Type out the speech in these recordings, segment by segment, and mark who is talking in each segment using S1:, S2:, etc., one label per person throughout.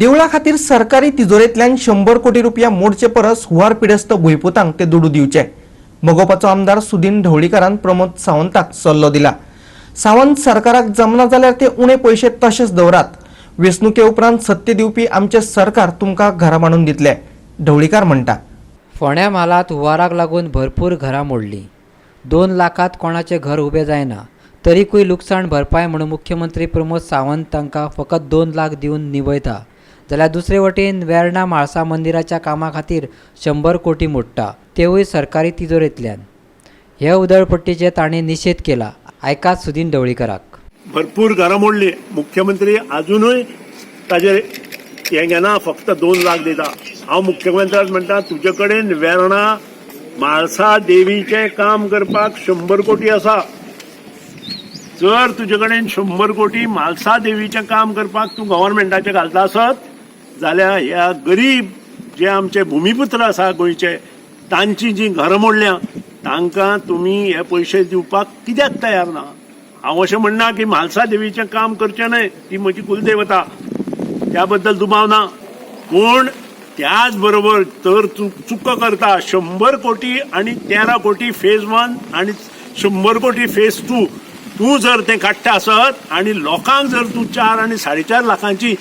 S1: देवळा खातीर सरकारी तिजोरेंतल्यान 100 कोटी रुपया मोडचे परस हुवार पिडेस्त भुंयपुतांक ते दुडू दिवचे. मोगोपाचो आमदार सुदीन ढवळीकारान प्रमोद सावंताक सल्लो दिला. सावंत सरकाराक जमना जाल्यार ते उणे पयशे तशेच दवरात. वेंचणुके उपरांत सत्ते दिवपी आमचे सरकार तुमकां घरां बांदून दितले. ढवळीकार म्हणटा,
S2: फोंड्या म्हालात हुंवाराक लागून भरपूर घरां मोडलीं. 2 लाखात कोणाचें घर उबें जायना. तरीकूय लुकसाण भरपाय म्हणून मुख्यमंत्री प्रमोद सावंत तांकां फकत 2 लाख दिवन निवयता. जाल्यार दुसरे वटेन वेर्णा म्हाळसा मंदिराच्या कामा खातीर 100 कोटी मोडटा, तेवूय सरकारी तिजोरेंतल्यान. हे उधळपट्टीचे ताणें निशेध केला. आयकात सुदीन ढवळीकाराक.
S3: भरपूर घरां मोडली. मुख्यमंत्री अजूनय ताजेर हें घेना, फक्त 2 लाख दिता. हांव मुख्यमंत्र्याक म्हणटा, तुजे कडेन वेर्णा म्हाळसा देवीचें काम करपाक 100 कोटी आसा. जर तुजे कडेन 100 कोटी म्हाळसा देवीचें काम करपाक तूं गव्हर्नमेंटाचें घालता आसत जाल्यार ह्या गरीब जे आमचे भुमिपुत्र आसा गोंयचे, तांची जी घरां मोडल्या तांकां तुमी हे पयशे दिवपाक कित्याक तयार ना? हांव अशें म्हणना की म्हाळसा देवीचें काम करचें न्हय, ती म्हजी कुलदेवता, त्या बद्दल दुबाव ना. पूण त्याच बरोबर तर चुको करता 100 कोटी आनी 13 कोटी फेज 1 आनी 100 कोटी फेज 2 तूं जर तें काडटा आसत आनी लोकांक जर तूं 4 आनी 4.5 लाखांची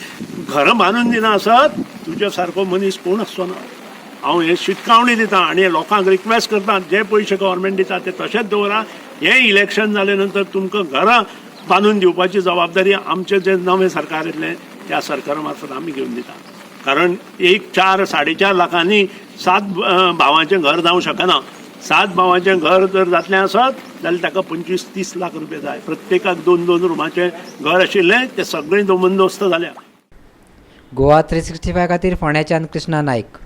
S3: घरां बांदून दिना आसत, तुज्या सारको मनीस कोण आसचो ना. हांव हे शिटकावणी दिता आनी लोकांक रिक्वेस्ट करता, जे पयशे गव्हर्नमेंट दिता ते तशेंच दवरा. हे इलेक्शन जाले नंतर तुमकां घरां बांदून दिवपाची जबाबदारी आमचें जें नवें सरकार येतलें त्या सरकारा मार्फत आमी घेवन दिता. कारण 4-4.5 लाखांनी 7 भावांचें घर जावंक शकना. 7 भावांचें घर जर जातलें आसत जाल्यार ताका 25-30 लाख रुपया जाय. प्रत्येकाक 2-2 रुमाचें घर आशिल्लें तें सगळें बंदोबस्त जाल्या.
S2: गोवा 365 खातीर फोंड्याच्यान कृष्णा नायक.